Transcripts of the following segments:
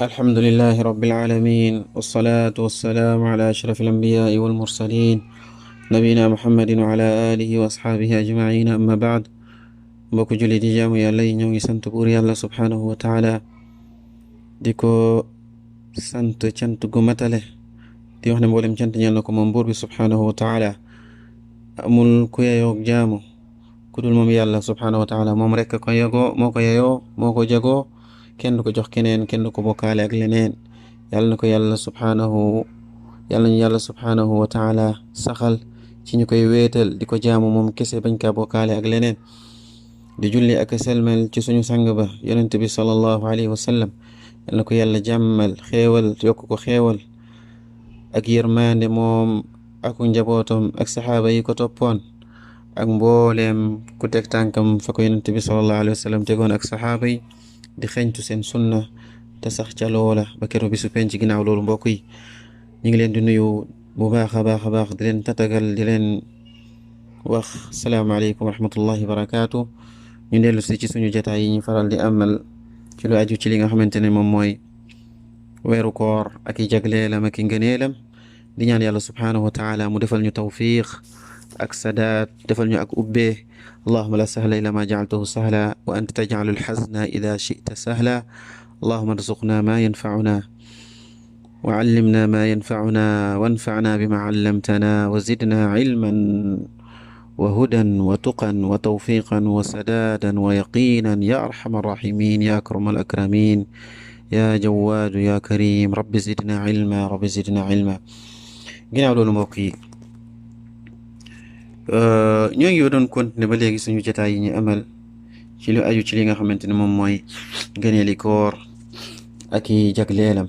الحمد لله رب العالمين والصلاة والسلام على أشرف الأنبياء والمرسلين نبينا محمد وعلى آله وأصحابه أجمعين أما بعد mbokk julli di jaamu yàlla yi ñoo ngi sant buur yàlla subhaanahu wa taala di ko sant cant gu matale di wax ne mboolem cant ñeel na ko moom buur bi subhaanahu wa taala amul ku yeyoog jaamu ku dul moom yàlla subhaanahu wa taala moom rekk ko yegoo moo ko yeyoo moo ko jagoo kenn du ko jox keneen kenn du ko bokkaale ak leneen yàlla na ko yàlla subhaanahu wa taala saxal ci ñu koy wéetal di ko jaamu moom kese bañ kaa bokkaale ak leneen di julli ak selmel ci suñu sang ba yonent bi sallallahu alayhi wa sallam yàlla na ko yàlla jàmmal xéewal yokk ko xéewal ak yërmande moom ak njabootam ak saxaaba yi ko toppoon ak mbooleem ku teg tànkam fa ko yonent bi sallallahu alayhi wa sallam tegoon ak saxaaba yi di xeñtu seen sunna te sax ca loola ba keroog bisu penc ginnaaw loolu mbokk yi ñu ngi leen di nuyu bu baax a baax di leen tatagal di leen wax salaamaaleykum wa rahmatullahi wa barakaatu. ñu dellu si ci suñu jotaay yi ñu faral di amal ci lu aju ci li nga xamante ne moom mooy weeru koor ak i jagleelam ak i ngëneelam di ñaan yàlla subhaanahu wa taala mu defal ñu tawfiq ak sadaat defal ñu ak ubbee allahuma la sahla illa ma jacaltahu sahla wa anta tajcalu alxazna ida chita sahla allahuma arzuqna ma yanfacuna wa callimna ma yanfacuna wanfacna bima callamtana wa zidna cilman wa hudan wa tuqan wa tawfiqan wa sadaadan wa yaqinan ya arhamar rahimin ya akramal akramin ya jawaadu ya karim rabbi zidna cilma rabbi zidna cilma. ginnaaw loolu mbokk yi ñoo ngi doon continuer ba léegi suñu jotaay yi ñu amal ci lu aju ci li nga xamante ne moom mooy gëneeli koor ak i jagleelam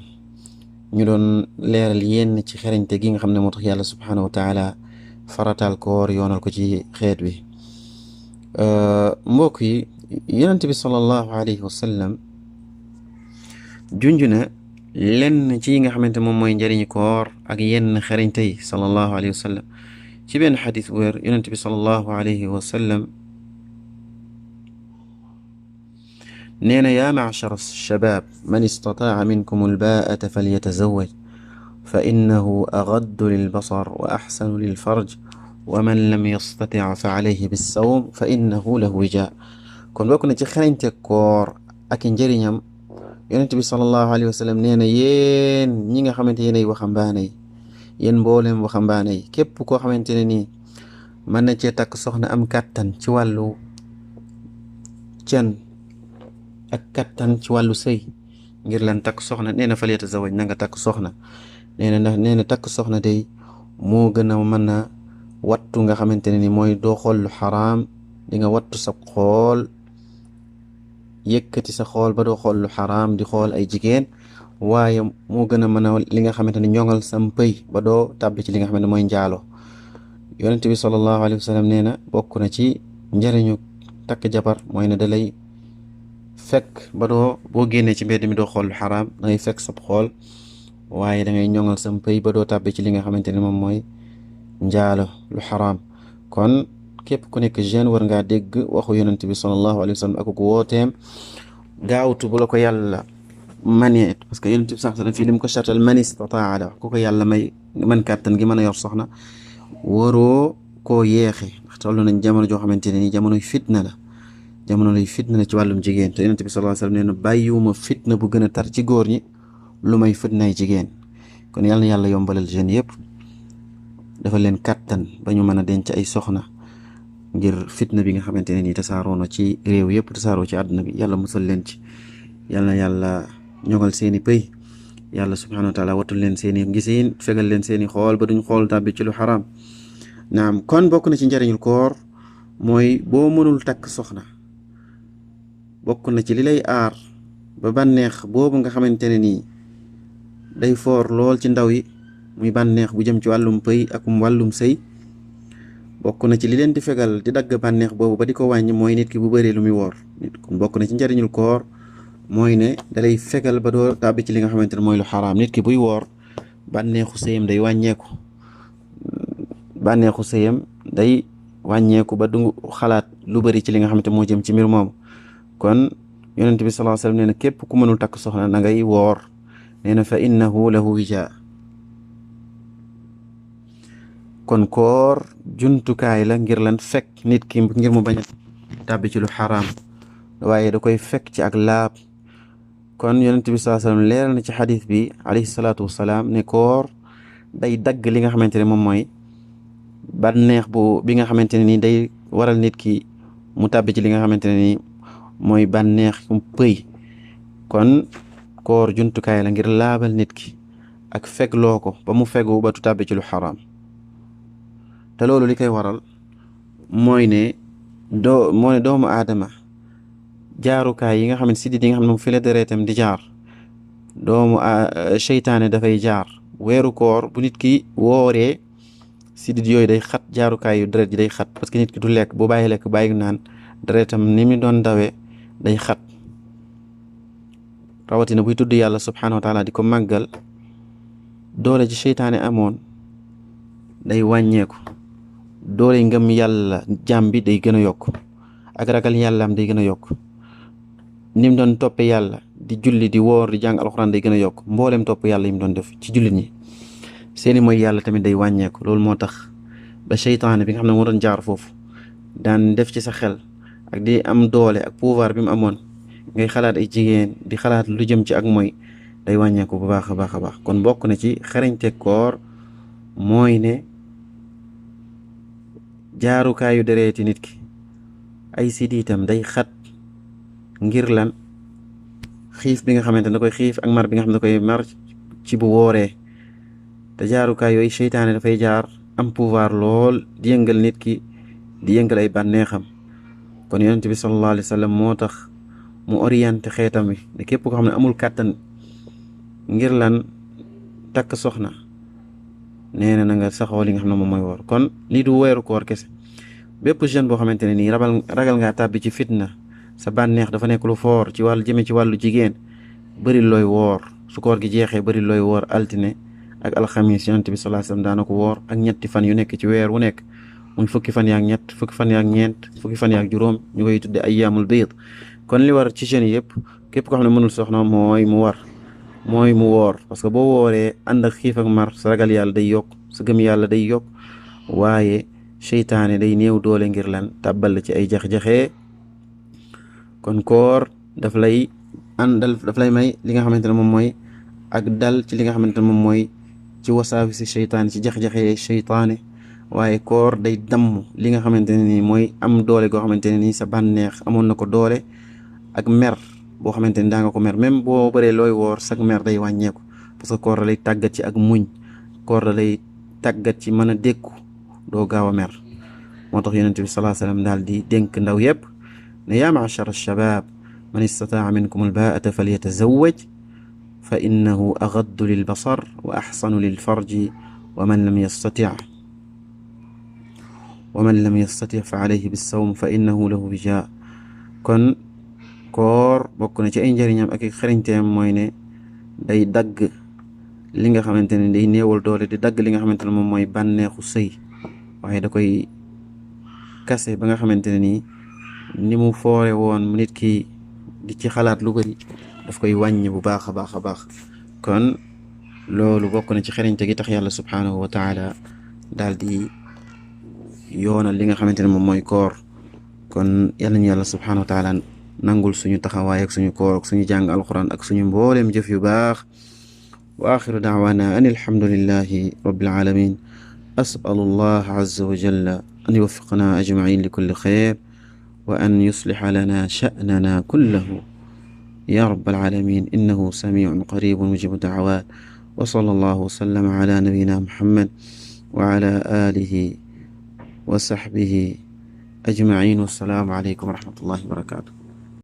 ñu doon leeral yenn ci xerañte gi nga xam ne moo tax yàlla subhaanahu wa taala farataal koor yoonal ko ci xeet wi. mbokk yi yonent bi sallallahu alayhi wa sallam junj na lenn ci yi nga xamante moom mooy njëriñu koor ak yenn xerañte yi sallallahu alayhi wa sallam ci benn xadis bu wér yonent bi sallallahu alayhi wa sallam nee na yaa ma'shara shabaab man istataa'a minkum al-baa'ata falyatazawwaj fa innahu agaddu lilbasar wa axsanu lilfarj wa man lam yastatic fa alayhi bissawm fa innahu lahu wija. kon bokk na ci xarañte koor ak njëriñam yonent bi sallallahu alayhi wa sallam nee na yéen ñi nga xamante yéenay waxambaane yi yéen mbooleem waxambaane yi képp koo xamante ne nii mën na cee takk soxna am kàttan ci wàllu can ak kàttan ci wàllu sëy ngir lan takk soxna nee na falyatazawaj na nga takk soxna nee na takk soxna day moo gën a mën a wattu nga xamante ne ni mooy doo xool lu xaraam di nga wattu sa xool yëkkati sa xool ba doo xool lu xaraam di xool ay jigéen waaye moo gën a mën a li nga xamante ne ñoŋal sam pëy ba doo tàbbi ci li nga xamante ne mooy njaalo. yonent bi sallallahu alayhi wa sallam nee na bokk na ci njëriñu takk jabar mooy ne da lay fekk ba doo boo génnee ci mbedd mi doo xool lu xaraam da ngay fekk sab xool waaye da ngay ñoŋal sam pëy ba doo tàbbi ci li nga xamante ne moom mooy njaalo lu xaraam. kon képp ku nekk jeune war ngaa dégg waxu yonent bi sallallahu alayhi wa sallam ak wooteem gaawtu bu la ko yàlla manee parce que yonent bi sax na fii lim ko sartal man istataa la ku ko yàlla may man kàttan gi mën a yor soxna waroo koo yeexe ndax toll nañ jamono joo xamante ne ni jamonoy fitna la ci wàllum jigéen te yonent bi sallallahu alayhi wa sallam nee na bàyyiwuma fitna bu gën a tar ci góor ñi lu may fitnaay jigéen. kon yàlla na yàlla yombalal jeunes yëpp dafa leen kàttan ba ñu mën a denc ay soxna ngir fitna bi nga xamante ne nii tasaaroo na ci réew yëpp tasaaroo ci àdduna bi yàlla musal leen ci yàlla na yàlla ñoŋal seeni pëy yàlla subhanahu wa taala watul leen seeni gisiin fegal leen seeni xool ba duñ xool tàbbi ci lu xaraam. naam kon bokk na ci njariñul koor mooy boo mënul takk soxna bokk na ci li lay aar ba bànneex boobu nga xamante ne nii day foor lool ci ndaw yi muy bànneex bu jëm ci wàllum pëy ak wàllum sëy bokk na ci li leen di fegal di dagg bànneex boobu ba di ko wàññi mooy nit ki bu bëree lu muy woor nit kon bokk na ci njariñul koor mooy ne dalay fegal ba doo tàbbi ci li nga xamante ne mooy lu xaraam. nit ki buy woor bànneexu sëyam day wàññeeku ba du xalaat lu bari ci li nga xamante moo jëm ci mbir moomu. kon yonent bi sallallahu alayhi wasallam nee na képp ku mënul takk soxna na ngay woor nee na fa innahu lahu wijaa. kon koor jumtukaay la ngir lan fekk nit ki ngir mu bañ a tàbbi ci lu xaraam, waaye da koy fekk ci ak laab. kon yonent bi sallallahu alayhi wasallam leeral na ci xadis bi alayhi salaatu wasalaam ne koor day dagg li nga xamante ne moom mooy bànneex bi nga xamante ne nii day waral nit ki mu tàbbi ci li nga xamante ne nii mooy bànneex pëy. kon koor jumtukaay la ngir laabal nit ki ak fegloo ko ba mu fegu ba tu tàbbi ci lu xaraam. te loolu li koy waral mooy ne doomu aadama jaarukaay yi nga xam ne sidit yi nga xam ne moom fi la deretam di jaar seytaane dafay jaar. weeru koor bu nit ki wooree sidit yooyu day xat, jaarukaay yu deret ji day xat, parce que nit ki du lekk, bu bàyyi lekk bàyyi naan deretam ni mu doon dawee day xat. rawatina buy tudd yàlla subhanahu wa taala di ko màggal, doole ji seytaane amoon day wàññeeku, doole ngëm yàlla jàmm bi day gën a yokk, ak ragal yàllaam day gën a yokk. ni mu doon toppe yàlla di julli di woor di jàng alxuraan day gën a yokk. mboolem topp yàlla yi mu doon def ci jullit ñi seeni mooy yàlla tamit day wàññeeku. loolu moo tax ba seytaane bi nga xam ne moo doon jaar foofu daan def ci sa xel ak di am doole ak pouvoir bi mu amoon, ngay xalaat ay jigéen di xalaat lu jëm ci ak mooy, day wàññeeku bu baax a baax a baax. kon bokk na ci xarañte koor mooy ne jaarukaayu dereeti nit ki ay sidiitam day xat ngir lan xiif bi nga xamante ne da koy xiif ak mar bi nga xam ne da koy mar ci bu wooree. te jaarukaay yooyu seytaane dafay jaar am pouvoir lool di yëngal nit ki, di yëngal ay bànneexam. kon yonent bi sallallahu alayhi wa sallam moo tax mu orienté xeetam wi ne képp ko xam ne amul kàttan ngir lan takk soxna, nee na nga saxoo li nga xam ne moom mooy woor. kon lii du weeru koor kese, bépp jeune boo xamante ne nii ragal ngaa tàbbi ci fitna, sa bànneex dafa nekk lu foor ci wàllu jëme ci wàllu jigéen, bëri looy woor. su koor gi jeexee bëri looy woor altine ak alxamis. yonent bi sallallahu alayhi wasallam daana ko woor ak ñetti fan yu nekk ci weer wu nekk, muy fukki fan yaak ñett, fukki fan yaak ñeent, fukki fan yaak juróom, ñu koy tudde ayyaamul bayd. kon li war ci jeunes yëpp, képp ko xam ne mënul soxna mooy mu woor. parce que boo wooree ànd ak xiif ak mar, sa ragal yàlla day yokk, sa gëm yàlla day yokk, waaye seytaane day néew doole ngir lan tàbbal ci ay jax-jaxee. kon koor daf lay may li nga xamante ne moom mooy ak dal ci li nga xamante ne moom mooy ci wasaawi si seytaane, ci jax-jaxee seytaane. waaye koor day damm li nga xamante ne nii mooy am doole goo xamante ne nii sa bànneex amoon na ko doole, ak mer boo xamante ni daa nga ko mer. même boo bëree looy woor sag mer day wàññeeku, parce que koor da lay tàggat ci ak muñ, koor da lay tàggat ci mën a dékku, doo gaaw a mer. moo tax yonent bi sallallahu alayhi wasallam daal di dénk ndaw yëpp ne yaa ma'shara ash-shabaab man istataa minkum al-baa'ata falyatazawwaj fa innahu aghaddu lil-basar wa ahsanu lil-farji wa man lam yastati fa alayhi bis-sawm fa innahu lahu wijaa. kon koor bokk na ci ay njëriñam ak xarañteem mooy ne day dagg li nga xamante ne day néewal doole, di dagg li nga xamante ne moom mooy bànneexu sëy, waaye da koy kase ba nga xamante ne nii ni mu foore woon nit ki di ci xalaat lu bari daf koy wàññi bu baax a baax a baax. kon loolu bokk na ci xarañte gi tax yàlla subhaanahu wa taala daal di yoonal li nga xamante ne moom mooy koor. kon yàlla ñu yàlla subhaanahu wa taala nangul suñu taxawaay ak suñu koor ak suñu jàng alquran ak suñu mbooleem jëf yu baax. wa axiru daawaana an alhamdulillahi rabbil alamin. as'alu allah azza wa jalla an yuwaffiqana ajma'in li kulli xayr wa an yusliha lana sha'nana kullahu ya rabbal alamin innahu sami'un qaribun mujibu da'awat. wa sallallahu wa sallama ala nabiyyina muhammad wa ala alihi wa sahbihi ajma'in. wassalaamu alaykum wa rahmatullahi wa barakatuh.